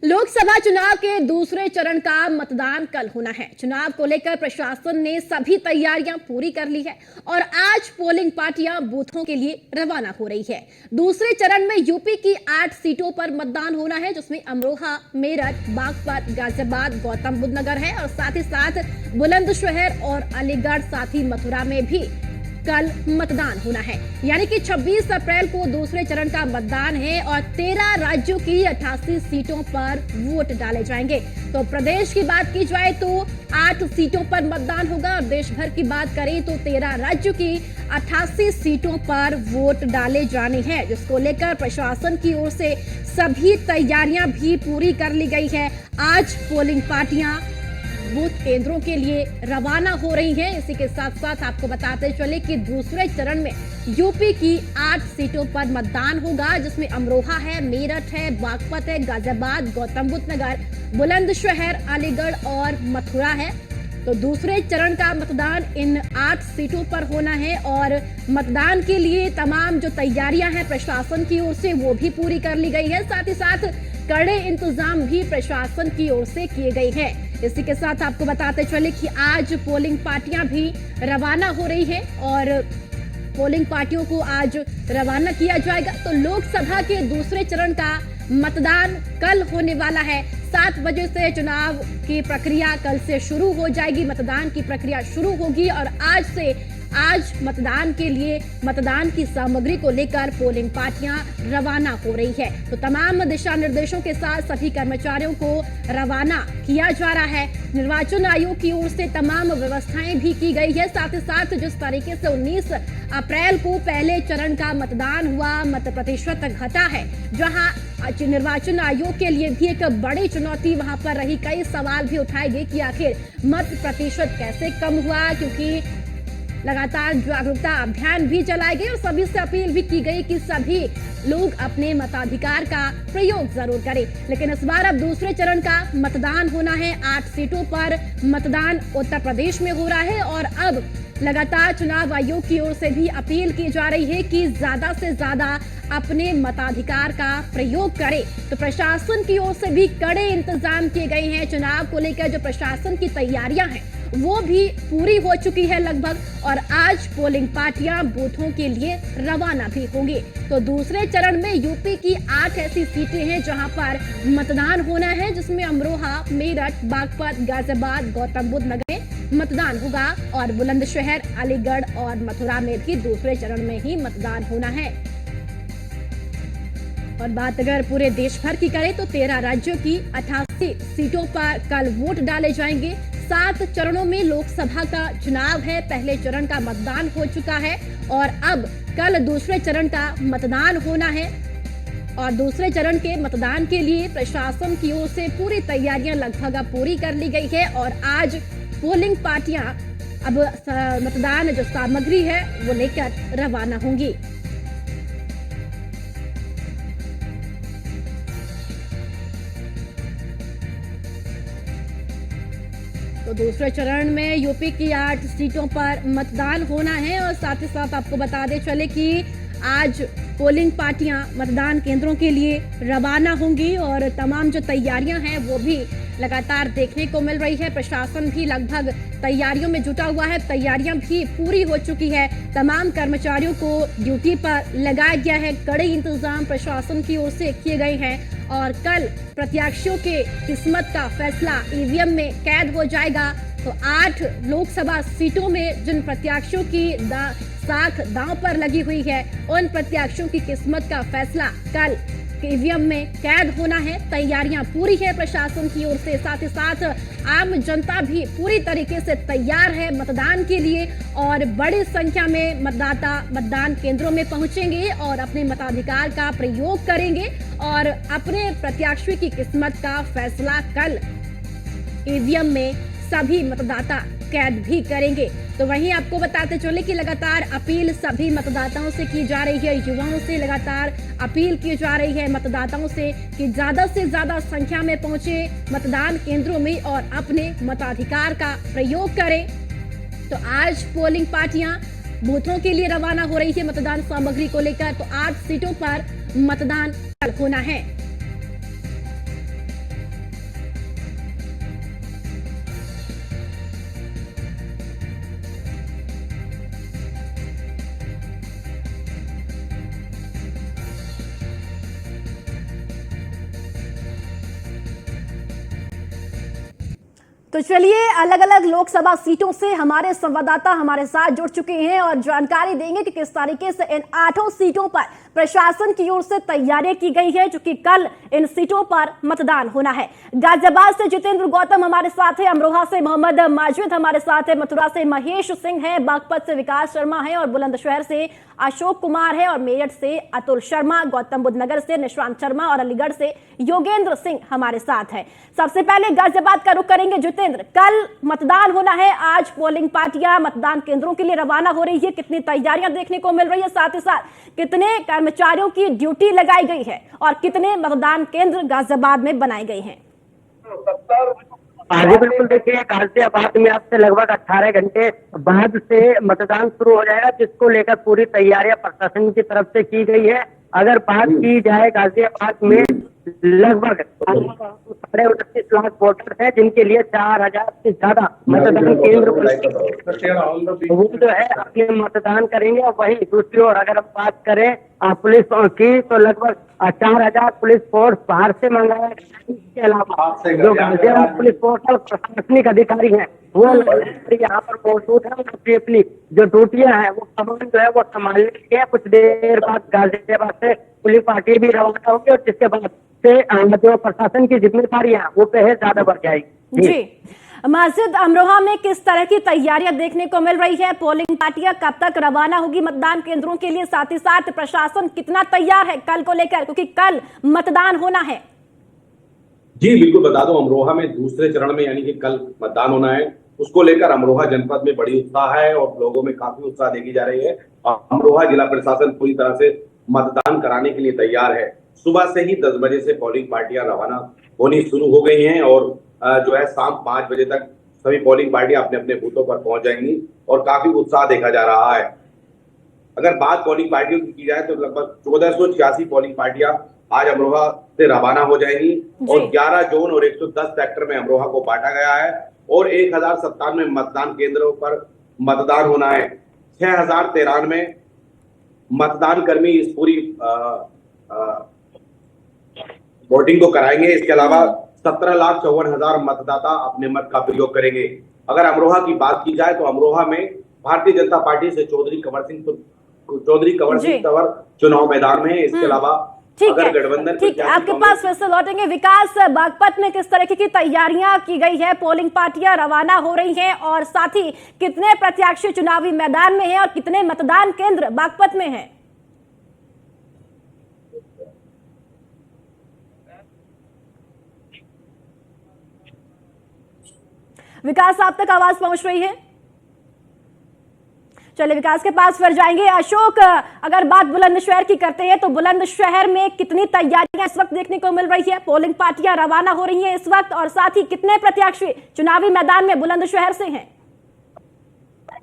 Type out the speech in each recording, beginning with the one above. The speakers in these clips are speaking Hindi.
लोकसभा चुनाव के दूसरे चरण का मतदान कल होना है। चुनाव को लेकर प्रशासन ने सभी तैयारियां पूरी कर ली है और आज पोलिंग पार्टियां बूथों के लिए रवाना हो रही है। दूसरे चरण में यूपी की 8 सीटों पर मतदान होना है, जिसमें अमरोहा, मेरठ, बागपत, गाजियाबाद, गौतम बुद्ध नगर है और साथ ही साथ बुलंदशहर और अलीगढ़, साथ ही मथुरा में भी कल मतदान होना है। यानी कि 26 अप्रैल को दूसरे चरण का मतदान है और 13 राज्यों की 88 सीटों पर वोट डाले जाएंगे। तो प्रदेश की बात की जाए तो 8 सीटों पर मतदान होगा और देश भर की बात करें तो 13 राज्यों की 88 सीटों पर वोट डाले जाने हैं, जिसको लेकर प्रशासन की ओर से सभी तैयारियां भी पूरी कर ली गई है। आज पोलिंग पार्टियां बूथ केंद्रों के लिए रवाना हो रही हैं। इसी के साथ साथ आपको बताते चले कि दूसरे चरण में यूपी की 8 सीटों पर मतदान होगा, जिसमें अमरोहा है, मेरठ है, बागपत है, गाजियाबाद, गौतम बुद्ध नगर, बुलंदशहर, अलीगढ़ और मथुरा है। तो दूसरे चरण का मतदान इन 8 सीटों पर होना है और मतदान के लिए तमाम जो तैयारियां हैं प्रशासन की ओर से वो भी पूरी कर ली गई है। साथ ही साथ कड़े इंतजाम भी प्रशासन की ओर से किए गए हैं। इसी के साथ आपको बताते चले कि आज पोलिंग पार्टियां भी रवाना हो रही है और पोलिंग पार्टियों को आज रवाना किया जाएगा। तो लोकसभा के दूसरे चरण का मतदान कल होने वाला है। 7 बजे से चुनाव की प्रक्रिया कल से शुरू हो जाएगी, मतदान की प्रक्रिया शुरू होगी और आज मतदान के लिए मतदान की सामग्री को लेकर पोलिंग पार्टियां रवाना हो रही है। तो तमाम दिशा निर्देशों के साथ सभी कर्मचारियों को रवाना किया जा रहा है। निर्वाचन आयोग की ओर से तमाम व्यवस्थाएं भी की गई है। साथ ही साथ जिस तरीके से 19 अप्रैल को पहले चरण का मतदान हुआ, मत प्रतिशत घटा है, जहां निर्वाचन आयोग के लिए भी एक बड़ी चुनौती वहां पर रही। कई सवाल भी उठाए गए कि आखिर मत प्रतिशत कैसे कम हुआ, क्योंकि लगातार जागरूकता अभियान भी चलाए गए और सभी से अपील भी की गई कि सभी लोग अपने मताधिकार का प्रयोग जरूर करें। लेकिन इस बार अब दूसरे चरण का मतदान होना है। 8 सीटों पर मतदान उत्तर प्रदेश में हो रहा है और अब लगातार चुनाव आयोग की ओर से भी अपील की जा रही है कि ज्यादा से ज्यादा अपने मताधिकार का प्रयोग करें। तो प्रशासन की ओर से भी कड़े इंतजाम किए गए हैं। चुनाव को लेकर जो प्रशासन की तैयारियां हैं वो भी पूरी हो चुकी है लगभग और आज पोलिंग पार्टियां बूथों के लिए रवाना भी होंगी। तो दूसरे चरण में यूपी की 8 ऐसी सीटें हैं जहां पर मतदान होना है, जिसमें अमरोहा, मेरठ, बागपत, गाजियाबाद, गौतम बुद्ध नगर में मतदान होगा और बुलंदशहर, अलीगढ़ और मथुरा में भी दूसरे चरण में ही मतदान होना है। और बात अगर पूरे देश भर की करें तो 13 राज्यों की 88 सीटों पर कल वोट डाले जाएंगे। 7 चरणों में लोकसभा का चुनाव है। पहले चरण का मतदान हो चुका है और अब कल दूसरे चरण का मतदान होना है और दूसरे चरण के मतदान के लिए प्रशासन की ओर से पूरी तैयारियां लगभग पूरी कर ली गई है और आज पोलिंग पार्टियां अब मतदान जो सामग्री है वो लेकर रवाना होंगी। तो दूसरे चरण में यूपी की 8 सीटों पर मतदान होना है और साथ ही साथ आपको बता दें चले कि आज पोलिंग पार्टियां मतदान केंद्रों के लिए रवाना होंगी और तमाम जो तैयारियां हैं वो भी लगातार देखने को मिल रही है। प्रशासन भी लगभग तैयारियों में जुटा हुआ है, तैयारियां भी पूरी हो चुकी है। तमाम कर्मचारियों को ड्यूटी पर लगाया गया है। कड़े इंतजाम प्रशासन की ओर से किए गए हैं और कल प्रत्याशियों के किस्मत का फैसला ईवीएम में कैद हो जाएगा। तो 8 लोकसभा सीटों में जिन प्रत्याशियों की साख दांव पर लगी हुई है, उन प्रत्याशियों की किस्मत का फैसला कल ईवीएम में कैद होना है। तैयारियां पूरी है प्रशासन की ओर से। साथ ही साथ आम जनता भी पूरी तरीके से तैयार है मतदान के लिए और बड़ी संख्या में मतदाता मतदान केंद्रों में पहुंचेंगे और अपने मताधिकार का प्रयोग करेंगे और अपने प्रत्याशी की किस्मत का फैसला कल ईवीएम में सभी मतदाता कैद भी करेंगे। तो वहीं आपको बताते चले कि लगातार अपील सभी मतदाताओं से की जा रही है। युवाओं से लगातार अपील की जा रही है मतदाताओं से कि ज्यादा से ज्यादा संख्या में पहुंचे मतदान केंद्रों में और अपने मताधिकार का प्रयोग करें। तो आज पोलिंग पार्टियां बूथों के लिए रवाना हो रही है मतदान सामग्री को लेकर। तो 8 सीटों पर मतदान कल होना है। तो चलिए, अलग अलग लोकसभा सीटों से हमारे संवाददाता हमारे साथ जुड़ चुके हैं और जानकारी देंगे कि किस तरीके से इन 8 सीटों पर प्रशासन की ओर से तैयारियां की गई है, जो कि कल इन सीटों पर मतदान होना है। गाजियाबाद से जितेंद्र गौतम हमारे साथ है, अमरोहा से मोहम्मद माजिद हमारे साथ है, मथुरा से महेश सिंह है, बागपत से विकास शर्मा है और बुलंदशहर से अशोक कुमार है और मेरठ से अतुल शर्मा, गौतम बुद्ध नगर से निशांत शर्मा और अलीगढ़ से योगेंद्र सिंह हमारे साथ है। सबसे पहले गाजियाबाद का रुख करेंगे जितेंद्र, कल मतदान होना है, आज पोलिंग पार्टियां मतदान केंद्रों के लिए रवाना हो रही है, कितनी तैयारियां देखने को मिल रही है, साथ ही साथ कितने कर्मचारियों की ड्यूटी लगाई गई है और कितने मतदान केंद्र गाजियाबाद में बनाए गए हैं? जी बिल्कुल, देखिए गाजियाबाद में अब से लगभग 18 घंटे बाद से मतदान शुरू हो जाएगा, जिसको लेकर पूरी तैयारियां प्रशासन की तरफ से की गई है। अगर बात की जाए गाजियाबाद में लगभग 29 लाख वोटर हैं, जिनके लिए 4000 से ज्यादा मतदान केंद्र वो जो है अपने मतदान करेंगे। और वही दूसरी ओर अगर हम बात करें पुलिस की, तो लगभग 4000 पुलिस फोर्स बाहर से मंगाया गया। इसके अलावा जो गाजियाबाद पुलिस फोर्स और प्रशासनिक अधिकारी हैं वो यहाँ पर मौजूद है, अपनी अपनी जो ड्यूटियां हैं वो कमान जो है वो संभालने के लिए कुछ देर बाद गाजियाबाद से पुलिस पार्टी भी रवाना होगी और जिसके बाद से जो प्रशासन की जिम्मेदारियां वो बेहद ज्यादा बढ़ जाएगी। जी माजिद, अमरोहा में किस तरह की तैयारियां देखने को मिल रही है? पोलिंग पार्टियां कब तक रवाना होगी मतदान केंद्रों के लिए, साथ ही साथ प्रशासन कितना तैयार है कल को लेकर, क्योंकि कल मतदान होना है? जी बिल्कुल, बता दो अमरोहा में दूसरे चरण में यानी कि कल मतदान होना है, उसको लेकर अमरोहा जनपद में बड़ी उत्साह है और लोगों में काफी उत्साह देखी जा रही है। अमरोहा जिला प्रशासन पूरी तरह से मतदान कराने के लिए तैयार है। सुबह से ही 10 बजे से पोलिंग पार्टियां रवाना होनी शुरू हो गई हैं और जो है शाम 5 बजे तक सभी पोलिंग पार्टियां अपने अपने बूथों पर पहुंच जाएंगी और काफी उत्साह देखा जा रहा है। अगर बात पोलिंग पार्टियों की जाए तो लगभग 1486 पोलिंग पार्टियां आज अमरोहा से रवाना हो जाएंगी और 11 जोन और 110 सेक्टर में अमरोहा को बांटा गया है और 1097 मतदान केंद्रों पर मतदान होना है। 6093 मतदान कर्मी इस पूरी वोटिंग को कराएंगे। इसके अलावा 17,54,000 मतदाता अपने मत का प्रयोग करेंगे। अगर अमरोहा की बात की जाए तो अमरोहा में भारतीय जनता पार्टी से चौधरी कंवर सिंह तंवर चुनाव मैदान में है। इसके अलावा अगर गठबंधन ठीक है, आपके पास फिर से लौटेंगे। विकास, बागपत में किस तरह की तैयारियां की गई है? पोलिंग पार्टियां रवाना हो रही हैं और साथ ही कितने प्रत्याशी चुनावी मैदान में हैं और कितने मतदान केंद्र बागपत में हैं? विकास, आप तक आवाज पहुंच रही है? चलिए विकास के पास फिर जाएंगे। अशोक, अगर बात बुलंदशहर की करते हैं तो बुलंदशहर में कितनी तैयारियां इस वक्त देखने को मिल रही है? पोलिंग पार्टियां रवाना हो रही हैं इस वक्त और साथ ही कितने प्रत्याशी चुनावी मैदान में बुलंदशहर से हैं?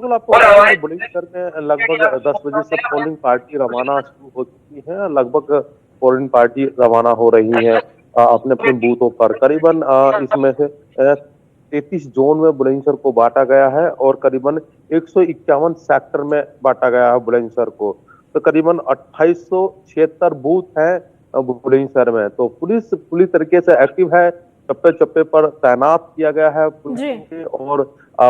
आपको बुलंदशहर में लगभग 10 बजे से पोलिंग पार्टी रवाना शुरू हो चुकी है। लगभग पोलिंग पार्टी रवाना हो रही है अपने अपने बूथों पर। करीबन इसमें से 33 जोन में बुलंदशहर को बांटा गया है और करीबन 151 सेक्टर में बांटा गया है बुलंदशहर को। तो करीबन 2876 बूथ हैं बुलंदशहर में। तो पुलिस पूरी तरीके से एक्टिव है, चप्पे चप्पे पर तैनात किया गया है पुलिस और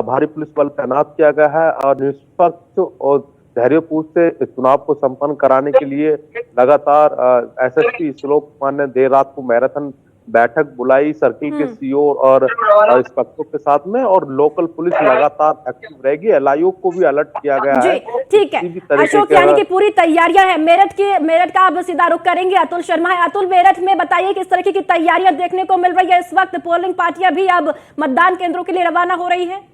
भारी पुलिस बल तैनात किया गया है और निष्पक्ष और धैर्यपूर्ण से चुनाव को संपन्न कराने के लिए लगातार एसएसपी श्लोक कुमार ने देर रात को मैराथन बैठक बुलाई सर्किल के सीओ और इंस्पेक्टरों के साथ में और लोकल पुलिस लगातार एक्टिव रहेगी। एलआईओ को भी अलर्ट किया गया है। ठीक है अशोक, यानी कि पूरी तैयारियां हैं। मेरठ का अब सीधा रुख करेंगे। अतुल शर्मा है। अतुल, मेरठ में बताइए किस तरह की तैयारियां देखने को मिल रही है इस वक्त? पोलिंग पार्टियां भी अब मतदान केंद्रों के लिए रवाना हो रही है।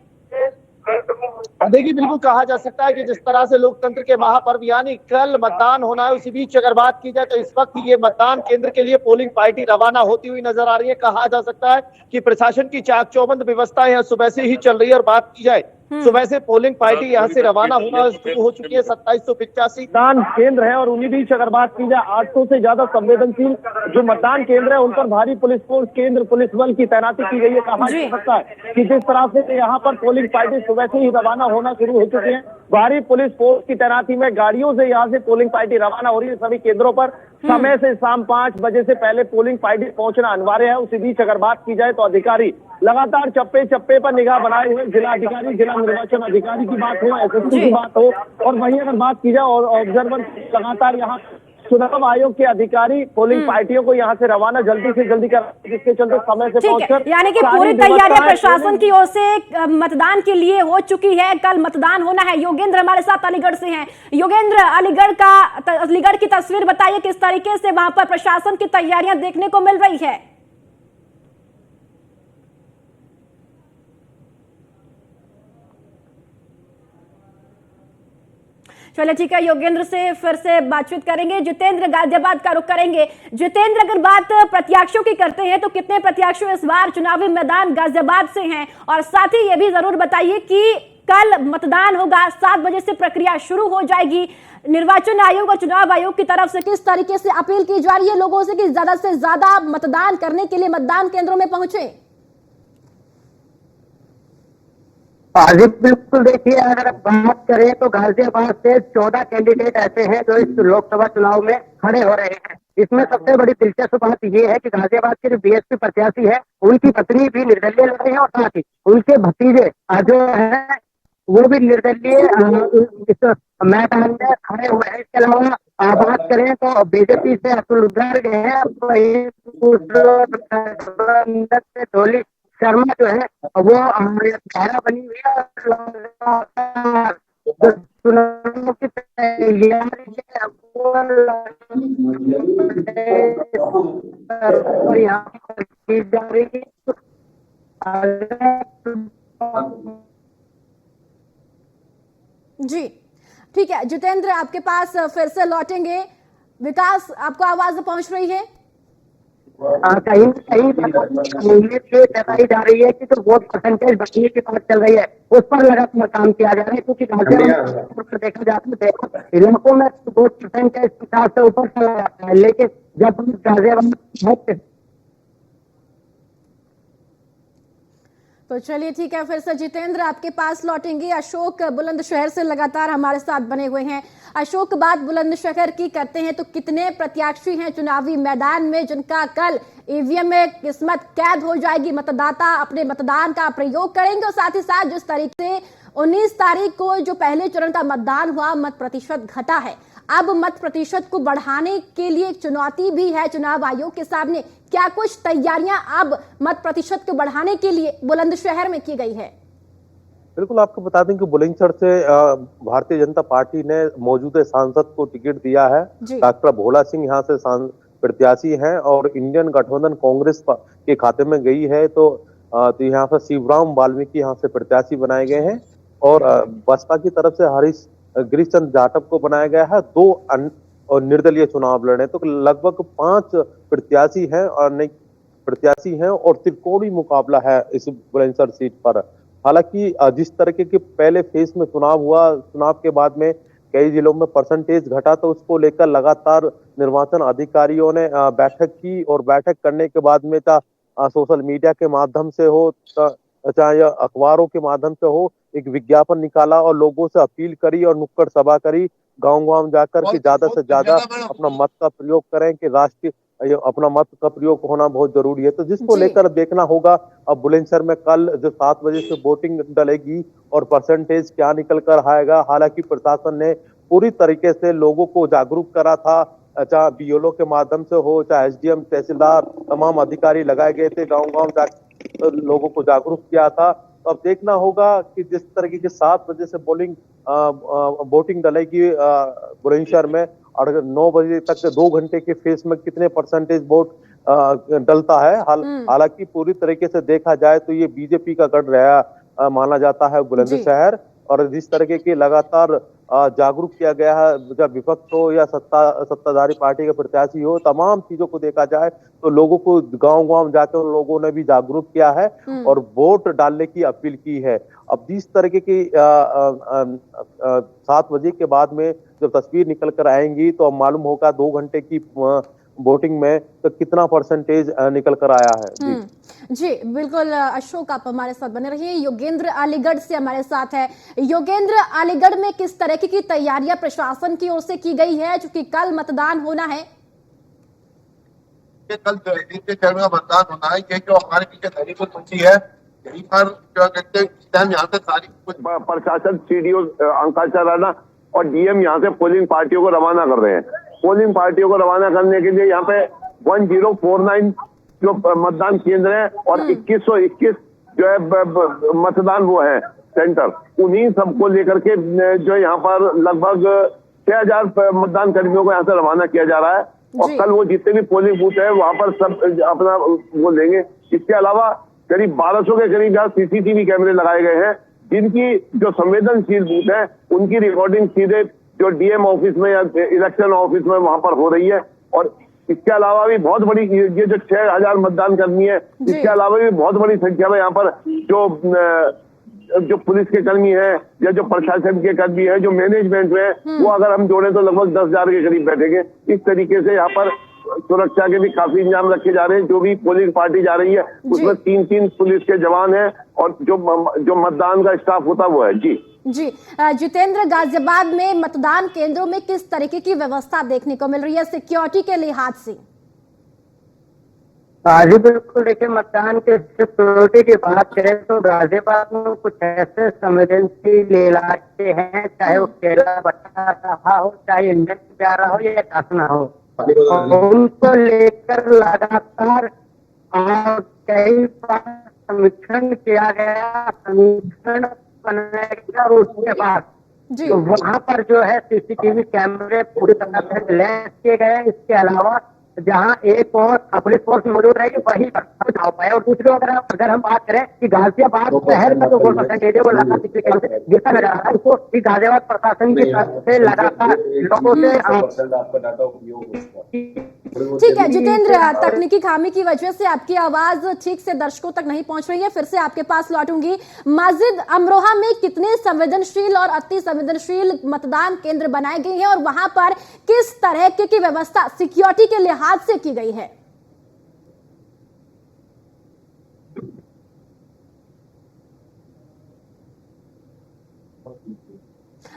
देखिए, बिल्कुल कहा जा सकता है कि जिस तरह से लोकतंत्र के महापर्व यानी कल मतदान होना है, उसी बीच अगर बात की जाए तो इस वक्त ये मतदान केंद्र के लिए पोलिंग पार्टी रवाना होती हुई नजर आ रही है। कहा जा सकता है कि प्रशासन की चाक चौबंद व्यवस्था यहाँ सुबह से ही चल रही है और बात की जाए सुबह से पोलिंग पार्टी यहाँ से रवाना होना शुरू हो चुकी है। 2785 मतदान केंद्र है और उन्हीं बीच अगर बात की जाए 800 से ज्यादा संवेदनशील जो मतदान केंद्र है उन पर भारी पुलिस फोर्स केंद्र पुलिस बल की तैनाती की गई है। कहा जा सकता है कि जिस तरह से यहाँ पर पोलिंग पार्टी सुबह से ही रवाना होना शुरू हो चुकी है, भारी पुलिस फोर्स की तैनाती में गाड़ियों से यहाँ से पोलिंग पार्टी रवाना हो रही है सभी केंद्रों पर। समय से शाम 5 बजे से पहले पोलिंग पार्टी पहुंचना अनिवार्य है। उसी बीच अगर बात की जाए तो अधिकारी लगातार चप्पे चप्पे पर निगाह बनाए हुए, जिला अधिकारी, जिला निर्वाचन अधिकारी की बात हो, एसएसपी की बात हो, और वहीं अगर बात की जाए और ऑब्जर्वर लगातार यहाँ चुनाव आयोग के अधिकारी पोलिंग पार्टियों को यहाँ से रवाना जल्दी से जल्दी कर, जिसके चलते समय से ठीक है, पहुंचकर यानी कि सारी पूरी तैयारियां व्यवस्थाएं प्रशासन की ओर से मतदान के लिए हो चुकी है। कल मतदान होना है। योगेंद्र हमारे साथ अलीगढ़ से हैं। योगेंद्र, अलीगढ़ की तस्वीर बताइए, किस तरीके से वहां पर प्रशासन की तैयारियां देखने को मिल रही है? चलिए ठीक है, योगेंद्र से फिर से बातचीत करेंगे। जितेंद्र, गाजियाबाद का रुख करेंगे। जितेंद्र, अगर बात प्रत्याशियों की करते हैं तो कितने प्रत्याशी इस बार चुनावी मैदान गाजियाबाद से हैं? और साथ ही ये भी जरूर बताइए कि कल मतदान होगा, 7 बजे से प्रक्रिया शुरू हो जाएगी। निर्वाचन आयोग और चुनाव आयोग की तरफ से किस तरीके से अपील की जा रही है लोगों से कि ज्यादा से ज्यादा मतदान करने के लिए मतदान केंद्रों में पहुंचे? जी बिल्कुल, देखिए अगर बात करें तो गाजियाबाद से 14 कैंडिडेट ऐसे हैं जो इस लोकसभा चुनाव में खड़े हो रहे हैं। इसमें सबसे बड़ी दिलचस्प बात यह है कि गाजियाबाद के जो बीएसपी प्रत्याशी है उनकी पत्नी भी निर्दलीय लड़ रही है और साथ ही उनके भतीजे जो है वो भी निर्दलीय इस मैदान में खड़े हुए हैं। इसके अलावा बात करें तो बीजेपी से अतुल गर्ग है, डोली शर्मा जो है वो धारा बनी हुई है। चुनाव की तैयारी यहाँ पर की जा रही है। जी ठीक है जितेंद्र, आपके पास फिर से लौटेंगे। विकास, आपको आवाज पहुंच रही है? कहीं कहीं ये बताई जा रही है कि जो वोट परसेंटेज बढ़ने की बात चल रही है उस पर लगातार काम किया जा रहा है, क्योंकि गाजियाबाद देखा जाता है इलाकों में वोट परसेंटेज 50 से ऊपर चला जाता है, लेकिन जब गाजियाबाद तो चलिए ठीक है, फिर से जितेंद्र आपके पास लौटेंगे। अशोक बुलंदशहर से लगातार हमारे साथ बने हुए हैं। अशोक, बात बुलंदशहर की करते हैं तो कितने प्रत्याशी हैं चुनावी मैदान में जिनका कल ईवीएम में किस्मत कैद हो जाएगी, मतदाता अपने मतदान का प्रयोग करेंगे? और साथ ही साथ जिस तरीके से 19 तारीख को जो पहले चरण का मतदान हुआ, मत प्रतिशत घटा है, अब मत प्रतिशत को बढ़ाने के लिए एक चुनौती भी है चुनाव आयोग के सामने। क्या कुछ तैयारियां अब मत प्रतिशत को बढ़ाने के लिए बुलंदशहर में की गई है? बिल्कुल, आपको बता दें कि बुलंदशहर से भारतीय जनता पार्टी ने मौजूदा सांसद को टिकट दिया है। डॉक्टर भोला सिंह यहाँ से प्रत्याशी हैं और इंडियन गठबंधन कांग्रेस के खाते में गई है। तो यहाँ पर शिवराम वाल्मीकि यहाँ से प्रत्याशी बनाए गए हैं और बसपा की तरफ से हरीश गिरीश चंद्र जाटव को बनाया गया है। 2 और निर्दलीय चुनाव लड़े, तो लगभग 5 प्रत्याशी हैं और त्रिकोणीय मुकाबला है इस बुलंदशहर सीट पर। हालांकि जिस तरीके के पहले फेज में चुनाव हुआ, चुनाव के बाद में कई जिलों में परसेंटेज घटा, तो उसको लेकर लगातार निर्वाचन अधिकारियों ने बैठक की और बैठक करने के बाद में सोशल मीडिया के माध्यम से हो चाहे अखबारों के माध्यम से हो, एक विज्ञापन निकाला और लोगों से अपील करी और नुक्कड़ सभा करी गांव-गांव जाकर कि ज्यादा से ज्यादा अपना मत का प्रयोग करें, कि राष्ट्रीय अपना मत का प्रयोग होना बहुत जरूरी है। तो जिसको लेकर देखना होगा अब बुलंदशहर में कल जो 7 बजे से वोटिंग डलेगी और परसेंटेज क्या निकल कर आएगा। हालांकि प्रशासन ने पूरी तरीके से लोगों को जागरूक करा था, चाहे बीएलओ के माध्यम से हो, चाहे एसडीएम, तहसीलदार, तमाम अधिकारी लगाए गए थे, गाँव-गाँव जाकर लोगों को जागरूक किया था। तो अब देखना होगा कि जिस तरीके के 7 बजे से वोटिंग डलेगी बुलंदशहर में और 9 बजे तक 2 घंटे के फेस में कितने परसेंटेज वोट डलता है। हालांकि पूरी तरीके से देखा जाए तो ये बीजेपी का गढ़ रहा माना जाता है बुलंदशहर, और जिस तरीके की लगातार जागरूक किया गया है, जब विपक्ष हो या सत्ताधारी पार्टी के प्रत्याशी हो, तमाम चीजों को देखा जाए तो लोगों को गांव-गांव जाकर लोगों ने भी जागरूक किया है और वोट डालने की अपील की है। अब जिस तरीके की 7 बजे के बाद में जब तस्वीर निकल कर आएंगी तो अब मालूम होगा 2 घंटे की वोटिंग में तो कितना परसेंटेज निकल कर आया है। जी बिल्कुल अशोक, आप हमारे साथ बने रहिए। योगेंद्र अलीगढ़ से हमारे साथ है। योगेंद्र, अलीगढ़ में किस तरह की तैयारियां प्रशासन की ओर से की गई है, चूंकि कल मतदान होना है? कि कल तीसरे चरण का मतदान होना है। ये जो हमारे पीछे धरी को सूची है, यहीं पर जो कहते हैं इस टाइम यहाँ से सारी कुछ प्रशासन सीडीओ अंकाचल राणा और डीएम यहाँ से पोलिंग पार्टियों को रवाना कर रहे हैं। पोलिंग पार्टियों को रवाना करने के लिए यहाँ पे 1049 जो मतदान केंद्र है और 2121 जो है मतदान वो है सेंटर, उन्हीं सबको लेकर के जो यहाँ पर लगभग 6000 मतदान कर्मियों को यहाँ से रवाना किया जा रहा है। और कल वो जितने भी पोलिंग बूथ है वहां पर सब अपना वो लेंगे। इसके अलावा करीब 1200 के करीब यहाँ सीसीटीवी कैमरे लगाए गए हैं, जिनकी जो संवेदनशील बूथ है उनकी रिकॉर्डिंग सीधे जो डीएम ऑफिस में या इलेक्शन ऑफिस में वहां पर हो रही है। और इसके अलावा भी बहुत बड़ी ये जो 6000 मतदान कर्मी है, इसके अलावा भी बहुत बड़ी संख्या में यहाँ पर जो पुलिस के कर्मी हैं या जो प्रशासन के कर्मी हैं, जो मैनेजमेंट में, वो अगर हम जोड़े तो लगभग 10,000 के करीब बैठेंगे। इस तरीके से यहाँ पर सुरक्षा के भी काफी इंतजाम रखे जा रहे हैं। जो भी पोलिंग पार्टी जा रही है उसमें 3 पुलिस के जवान हैं और जो मतदान का स्टाफ होता वो है। जी जितेंद्र, गाजियाबाद में मतदान केंद्रों में किस तरीके की व्यवस्था देखने को मिल रही है सिक्योरिटी के लिहाज से? जी बिल्कुल, देखिए मतदान के सिक्योरिटी की बात करें तो गाजियाबाद में कुछ ऐसे संवेदनशील इलाके हैं, चाहे वो केला बटा रहा हो, चाहे इंजन प्यारा हो या टासना हो, उनको लेकर लगातार कई बार समीक्षण किया गया। समीक्षण बनाया उसके बाद तो वहाँ पर जो है सीसीटीवी कैमरे पूरी तरह से लैस किए गए। इसके अलावा जहाँ एक और पुलिस फोर्स मौजूद रहेगी वही जाओ पाए। और दूसरी अगर हम बात करें कि गाजियाबाद शहर का जो वोट परसेंटेज है वो लगातार पिछले कई से गिरता नजर आ रहा है, उसको गाजियाबाद प्रशासन की तरफ से लगातार लोगों से। ठीक है जितेंद्र, तकनीकी खामी की वजह से आपकी आवाज ठीक से दर्शकों तक नहीं पहुंच रही है, फिर से आपके पास लौटूंगी। माजिद, अमरोहा में कितने संवेदनशील और अति संवेदनशील मतदान केंद्र बनाए गए हैं और वहां पर किस तरह की व्यवस्था सिक्योरिटी के लिहाज से की गई है?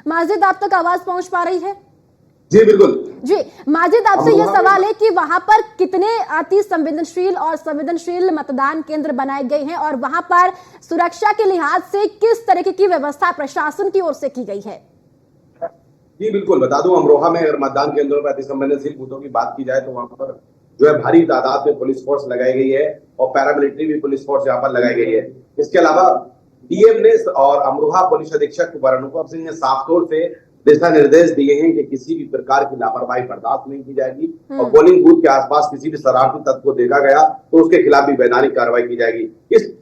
माजिद, आप तक आवाज पहुंच पा रही है? जी बिल्कुल। जी माजिद, आपसे यह सवाल है कि वहां पर कितने अति संवेदनशील और संवेदनशील मतदान केंद्र बनाए गए हैं और वहां पर सुरक्षा के लिहाज से किस तरीके की व्यवस्था प्रशासन की ओर से की गई है? जी बिल्कुल, बता दूं, अमरोहा में अगर मतदान केंद्रों पर अति संवेदनशील बूथों की बात की जाए तो वहां पर जो है भारी तादाद में पुलिस फोर्स लगाई गई है और पैरामिलिट्री भी पुलिस फोर्स यहाँ पर लगाई गई है। इसके अलावा डीएम ने और अमरोहा पुलिस अधीक्षक अनुभव सिंह ने साफ तौर से दिशा निर्देश दिए हैं कि किसी भी प्रकार की लापरवाही बर्दाश्त नहीं की जाएगी और पोलिंग बूथ के आसपास किसी भी शरारती तत्व को देखा गया तो उसके खिलाफ भी वैधानिक कार्रवाई की जाएगी। इस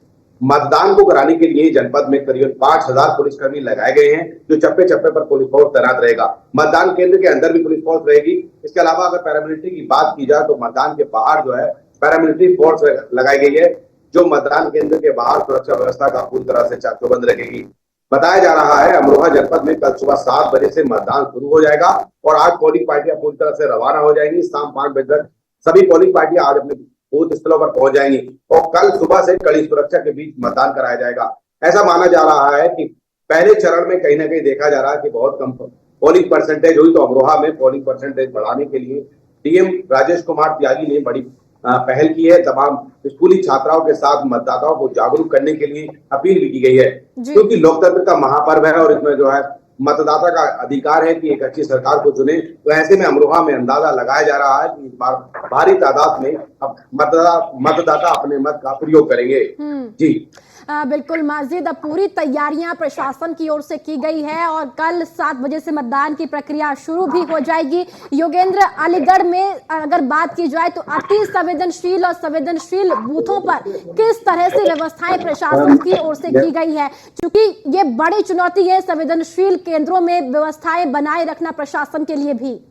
मतदान को कराने के लिए जनपद में करीब 5000 पुलिसकर्मी लगाए गए हैं, जो चप्पे चप्पे पर पुलिस फोर्स तैनात रहेगा। मतदान केंद्र के अंदर भी पुलिस फोर्स रहेगी। इसके अलावा अगर पैरामिलिट्री की बात की जाए तो मतदान के बाहर जो है पैरामिलिट्री फोर्स लगाई गई है, जो मतदान केंद्र के बाहर सुरक्षा व्यवस्था का पूरी तरह से चाकचौबंद रखेगी। बताया जा रहा है अमरोहा जनपद में कल सुबह 7 बजे से मतदान शुरू हो जाएगा और आज पोलिंग पार्टियां पूरी तरह से रवाना हो जाएंगी। शाम 5 बजे तक सभी पोलिंग पार्टियां आज अपने बूथ स्थलों पर पहुंच जाएंगी और कल सुबह से कड़ी सुरक्षा के बीच मतदान कराया जाएगा। ऐसा माना जा रहा है कि पहले चरण में कहीं ना कहीं देखा जा रहा है कि बहुत कम पोलिंग परसेंटेज हुई, तो अमरोहा में पोलिंग परसेंटेज बढ़ाने के लिए डीएम राजेश कुमार त्यागी ने बड़ी पहल की है। तमाम स्कूली छात्राओं के साथ मतदाताओं को जागरूक करने के लिए अपील भी की गई है, क्योंकि लोकतंत्र का महापर्व है और इसमें जो है मतदाता का अधिकार है कि एक अच्छी सरकार को चुने। तो ऐसे में अमरोहा में अंदाजा लगाया जा रहा है कि इस बार भारी तादाद में अब मतदाता अपने मत का प्रयोग करेंगे। जी बिल्कुल माजिद, अब पूरी तैयारियां प्रशासन की ओर से की गई है और कल 7 बजे से मतदान की प्रक्रिया शुरू भी हो जाएगी। योगेंद्र, अलीगढ़ में अगर बात की जाए तो अति संवेदनशील और संवेदनशील बूथों पर किस तरह से व्यवस्थाएं प्रशासन की ओर से की गई है, क्योंकि ये बड़ी चुनौती है संवेदनशील केंद्रों में व्यवस्थाएं बनाए रखना प्रशासन के लिए भी।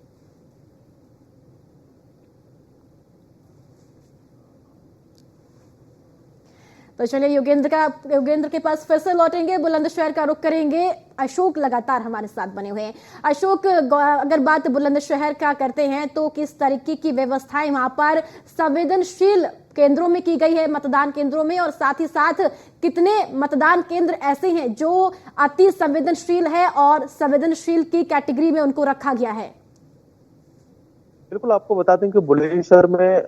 तो चलिए योगेंद्र के पास फिर से लौटेंगे, बुलंदशहर का रुख करेंगे। अशोक लगातार हमारे साथ बने हुए हैं। अशोक, अगर बात बुलंदशहर का करते हैं तो किस तरीके की व्यवस्थाएं वहां पर संवेदनशील केंद्रों में की गई है, मतदान केंद्रों में, और साथ ही साथ कितने मतदान केंद्र ऐसे हैं जो अति संवेदनशील है और संवेदनशील की कैटेगरी में उनको रखा गया है? बिल्कुल, आपको बता दें कि बुलंदशहर में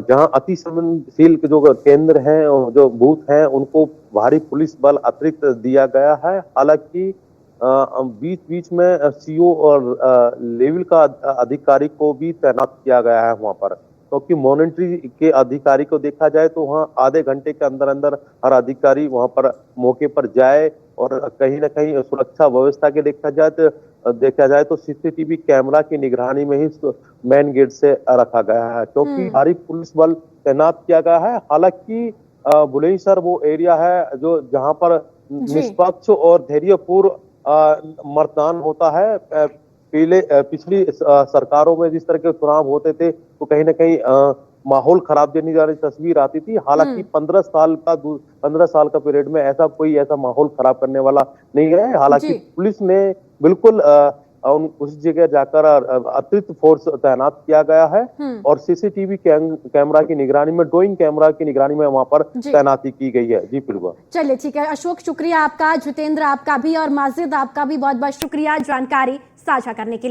जहां अति संवेदनशील के जो केंद्र हैं और जो बूथ हैं उनको भारी पुलिस बल अतिरिक्त दिया गया है। हालांकि बीच बीच में सीओ और लेवल का अधिकारी को भी तैनात किया गया है वहां पर, क्योंकि मॉनिटरी के अधिकारी को देखा जाए तो वहां आधे घंटे के अंदर अंदर हर अधिकारी वहां पर मौके पर जाए और कहीं ना कहीं सुरक्षा व्यवस्था के देखा जाए तो सीसीटीवी कैमरा की निगरानी में ही मेन गेट से रखा गया है, क्योंकि भारी पुलिस बल तैनात किया गया है। हालांकि बुलंदशहर वो एरिया है जो जहां पर निष्पक्ष और धैर्यपूर्ण मतदान होता है। पिछली सरकारों में जिस तरह के चुनाव होते थे तो कहीं ना कहीं माहौल खराब जनी जा रही तस्वीर आती थी। हालांकि 15 साल का पीरियड में ऐसा माहौल खराब करने वाला नहीं है। हालांकि पुलिस ने बिल्कुल उस जगह जाकर अतिरिक्त फोर्स तैनात किया गया है और सीसीटीवी कैमरा की निगरानी में, ड्रोन कैमरा की निगरानी में वहां पर तैनाती की गई है। जी बिल्कुल। चलिए ठीक है, अशोक शुक्रिया आपका, जितेंद्र आपका भी और माजिद आपका भी बहुत बहुत शुक्रिया जानकारी साझा करने के लिए।